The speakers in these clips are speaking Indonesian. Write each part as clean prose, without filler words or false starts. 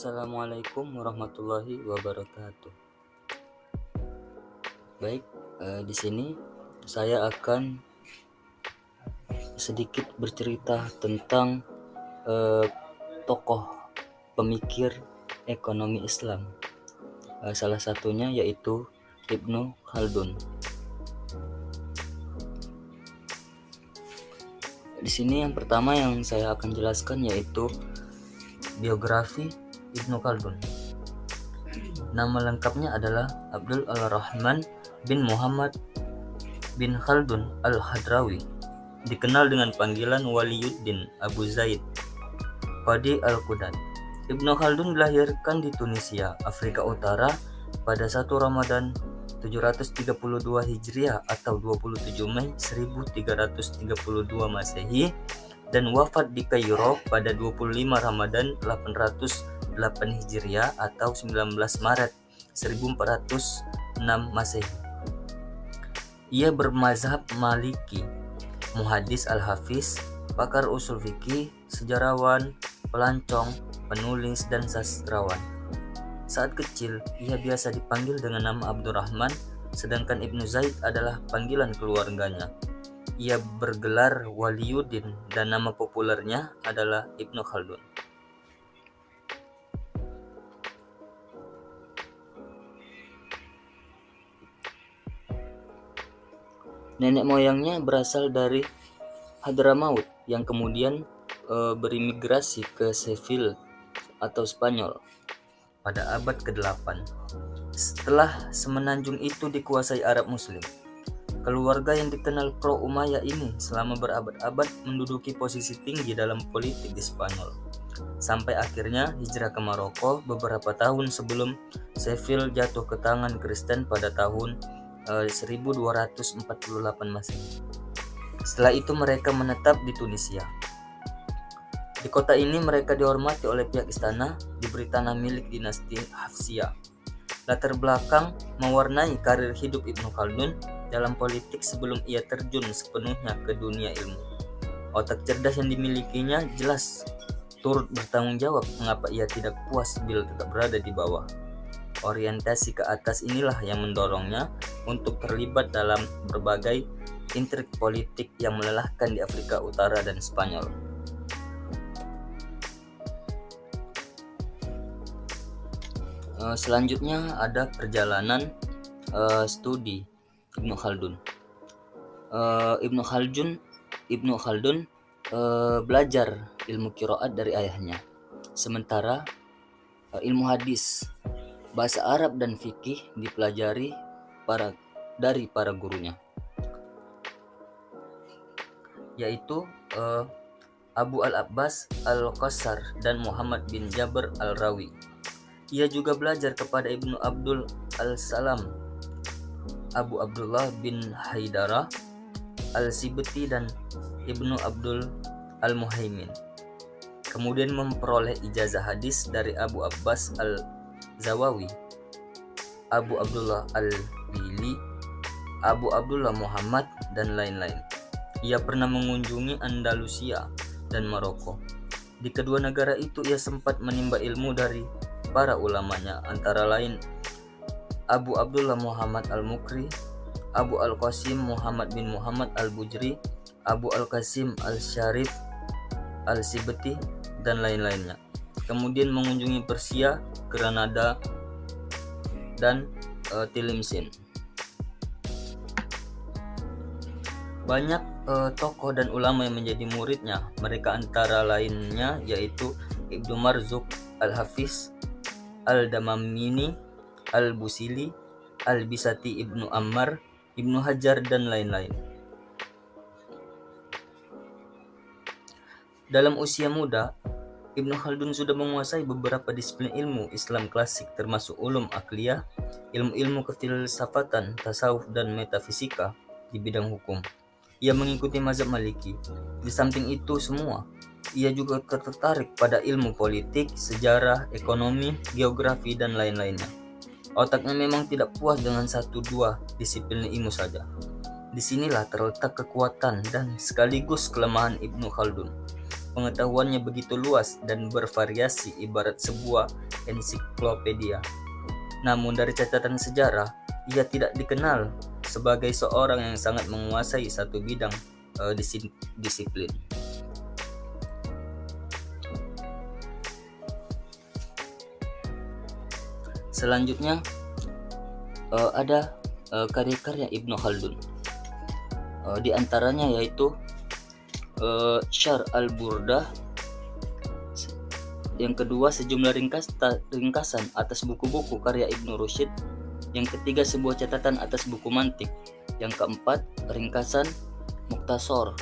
Assalamualaikum warahmatullahi wabarakatuh. Baik, di sini saya akan sedikit bercerita tentang tokoh pemikir ekonomi Islam. Salah satunya yaitu Ibnu Khaldun. Di sini yang pertama yang saya akan jelaskan yaitu biografi Ibnu Khaldun. Nama lengkapnya adalah Abdul Ar-Rahman bin Muhammad bin Khaldun Al-Hadrawi, dikenal dengan panggilan Waliyuddin Abu Zaid Qadi Al-Qudat. Ibnu Khaldun dilahirkan di Tunisia, Afrika Utara pada 1 Ramadan 732 Hijriah atau 27 Mei 1332 Masehi dan wafat di Kairo pada 25 Ramadan 808 Hijriah atau 19 Maret 1406 Masehi. Ia bermazhab Maliki, muhaddis al-hafiz, pakar usul fikih, sejarawan, pelancong, penulis, dan sastrawan. Saat kecil, ia biasa dipanggil dengan nama Abdurrahman, sedangkan Ibnu Zaid adalah panggilan keluarganya. Ia bergelar Waliyuddin dan nama populernya adalah Ibnu Khaldun. Nenek moyangnya berasal dari Hadramaut yang kemudian berimigrasi ke Seville atau Spanyol pada abad ke-8. Setelah semenanjung itu dikuasai Arab Muslim, keluarga yang dikenal pro Umayyah ini selama berabad-abad menduduki posisi tinggi dalam politik di Spanyol, sampai akhirnya hijrah ke Maroko beberapa tahun sebelum Seville jatuh ke tangan Kristen pada tahun 1248 Masehi. Setelah itu mereka menetap di Tunisia. Di kota ini mereka dihormati oleh pihak istana, diberi tanah milik dinasti Hafsiyah. Latar belakang mewarnai karir hidup Ibnu Khaldun dalam politik sebelum ia terjun sepenuhnya ke dunia ilmu. Otak cerdas yang dimilikinya jelas turut bertanggung jawab mengapa ia tidak puas bila tetap berada di bawah. Orientasi ke atas inilah yang mendorongnya untuk terlibat dalam berbagai intrik politik yang melelahkan di Afrika Utara dan Spanyol. Selanjutnya ada perjalanan studi Ibnu Khaldun. Ibnu Khaldun belajar ilmu qiraat dari ayahnya, sementara ilmu hadis, bahasa Arab dan fikih dipelajari dari para gurunya, yaitu Abu al-Abbas al-Qassar dan Muhammad bin Jabr al-Rawi. Ia juga belajar kepada Ibnu Abdul al-Salam, Abu Abdullah bin Haidarah al-Sibti dan Ibnu Abdul al-Muhaimin. Kemudian memperoleh ijazah hadis dari Abu Abbas al-Zawawi, Abu Abdullah al-Bili, Abu Abdullah Muhammad, dan lain-lain. Ia pernah mengunjungi Andalusia dan Maroko. Di kedua negara itu ia sempat menimba ilmu dari para ulamanya, antara lain Abu Abdullah Muhammad al-Mukri, Abu al-Qasim Muhammad bin Muhammad al-Bujri, Abu al-Qasim al-Syarif al-Sibti, dan lain-lainnya. Kemudian mengunjungi Persia, Granada, dan Tilimsin. Banyak tokoh dan ulama yang menjadi muridnya. Mereka antara lainnya yaitu Ibnu Marzuq al-Hafiz, Al-Damamini, Al-Busili, Al-Bisati, Ibnu Ammar, Ibnu Hajar, dan lain-lain. Dalam usia muda, Ibnu Khaldun sudah menguasai beberapa disiplin ilmu Islam klasik termasuk ulum akliyah, ilmu-ilmu kefilsafatan, tasawuf, dan metafisika di bidang hukum. Ia mengikuti mazhab Maliki. Di samping itu semua, ia juga tertarik pada ilmu politik, sejarah, ekonomi, geografi, dan lain-lainnya. Otaknya memang tidak puas dengan 1-2 disiplin ilmu saja. Disinilah terletak kekuatan dan sekaligus kelemahan Ibnu Khaldun. Pengetahuannya begitu luas dan bervariasi ibarat sebuah ensiklopedia. Namun dari catatan sejarah, ia tidak dikenal sebagai seorang yang sangat menguasai satu bidang disiplin. Selanjutnya ada karya-karya Ibnu Khaldun. Di antaranya yaitu Syarh al-Burdah. Yang kedua, sejumlah ringkasan atas buku-buku karya Ibnu Rushd. Yang ketiga, sebuah catatan atas buku mantik. Yang keempat, ringkasan Mukhtasar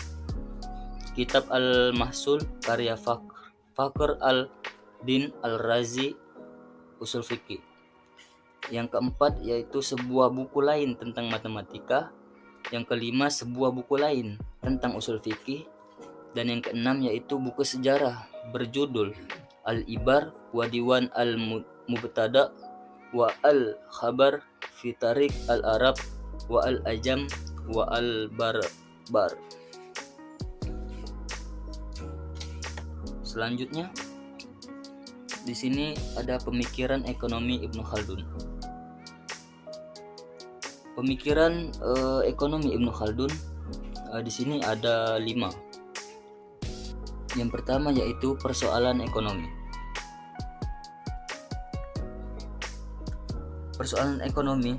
Kitab Al-Mahsul karya Fakhr al-Din Al-Razi Usul Fiqih. Yang keempat yaitu sebuah buku lain tentang matematika. Yang kelima, sebuah buku lain tentang usul fikih. Dan yang keenam yaitu buku sejarah berjudul Al-Ibar wa Diwan Al-Mubtada wa Al-Khabar fi Tarik Al-Arab wa Al-Ajam wa Al-Barbar. Selanjutnya di sini ada pemikiran ekonomi Ibnu Khaldun. Pemikiran ekonomi Ibnu Khaldun di sini ada 5. Yang pertama yaitu persoalan ekonomi. Persoalan ekonomi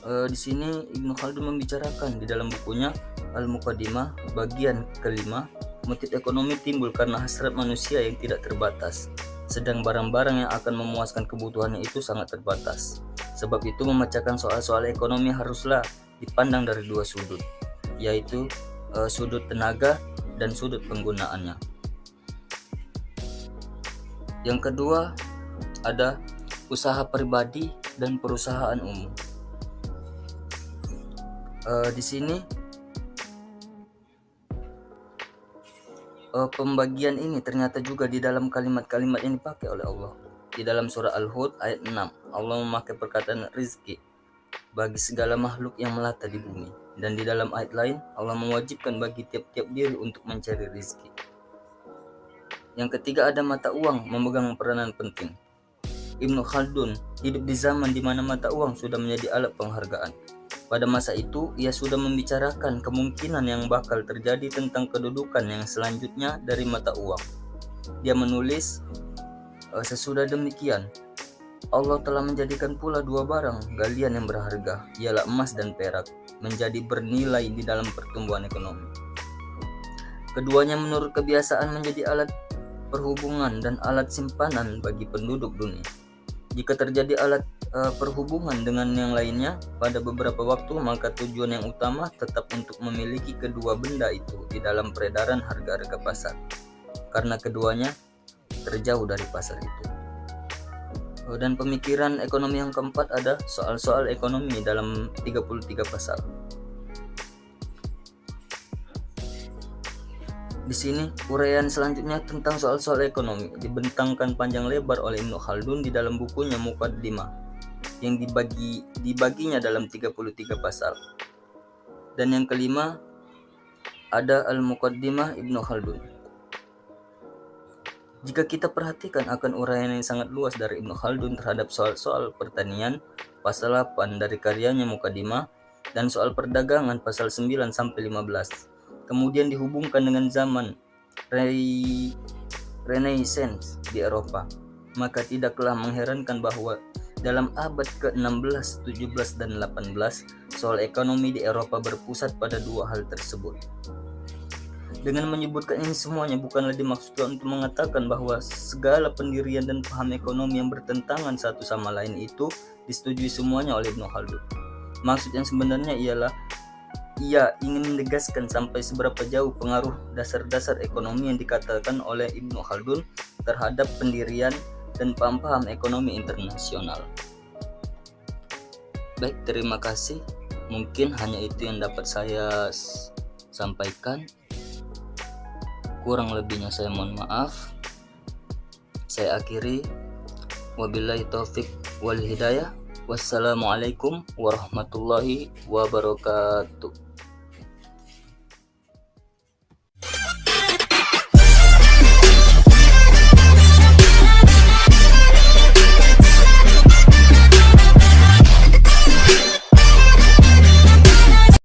di sini Ibnu Khaldun membicarakan di dalam bukunya Al-Muqaddimah bagian kelima, motif ekonomi timbul karena hasrat manusia yang tidak terbatas, sedang barang-barang yang akan memuaskan kebutuhannya itu sangat terbatas. Sebab itu memecahkan soal-soal ekonomi haruslah dipandang dari 2 sudut, yaitu sudut tenaga dan sudut penggunaannya. Yang kedua ada usaha pribadi dan perusahaan umum. Di sini pembagian ini ternyata juga di dalam kalimat-kalimat yang dipakai oleh Allah. Di dalam surah Al-Hud ayat 6, Allah memakai perkataan rizki bagi segala makhluk yang melata di bumi. Dan di dalam ayat lain, Allah mewajibkan bagi tiap-tiap diri untuk mencari rizki. Yang ketiga ada mata uang memegang peranan penting. Ibnu Khaldun hidup di zaman di mana mata uang sudah menjadi alat penghargaan. Pada masa itu, ia sudah membicarakan kemungkinan yang bakal terjadi tentang kedudukan yang selanjutnya dari mata uang. Dia menulis, sesudah demikian, Allah telah menjadikan pula 2 barang galian yang berharga, ialah emas dan perak, menjadi bernilai di dalam pertumbuhan ekonomi. Keduanya menurut kebiasaan menjadi alat perhubungan dan alat simpanan bagi penduduk dunia. Jika terjadi alat perhubungan dengan yang lainnya pada beberapa waktu, maka tujuan yang utama tetap untuk memiliki kedua benda itu di dalam peredaran harga-harga pasar, karena keduanya terjauh dari pasar itu. Dan pemikiran ekonomi yang keempat ada soal-soal ekonomi dalam 33 pasal. Di sini uraian selanjutnya tentang soal-soal ekonomi dibentangkan panjang lebar oleh Ibnu Khaldun di dalam bukunya Muqaddimah yang dibaginya dalam 33 pasal. Dan yang kelima ada Al-Muqaddimah Ibnu Khaldun. Jika kita perhatikan akan uraian yang sangat luas dari Ibnu Khaldun terhadap soal-soal pertanian pasal 8 dari karyanya Muqaddimah dan soal perdagangan pasal 9 sampai 15. Kemudian dihubungkan dengan zaman Renaissance di Eropa, maka tidaklah mengherankan bahwa dalam abad ke-16, 17, dan 18, soal ekonomi di Eropa berpusat pada 2 hal tersebut. Dengan menyebutkan ini semuanya bukanlah dimaksudkan untuk mengatakan bahwa segala pendirian dan paham ekonomi yang bertentangan satu sama lain itu disetujui semuanya oleh Ibnu Khaldun. Maksud yang sebenarnya ialah ia ingin menegaskan sampai seberapa jauh pengaruh dasar-dasar ekonomi yang dikatakan oleh Ibnu Khaldun terhadap pendirian dan paham-paham ekonomi internasional. Baik, terima kasih. Mungkin hanya itu yang dapat saya sampaikan. Kurang lebihnya saya mohon maaf. Saya akhiri. Wabillahi taufik wal hidayah. Wassalamualaikum warahmatullahi wabarakatuh.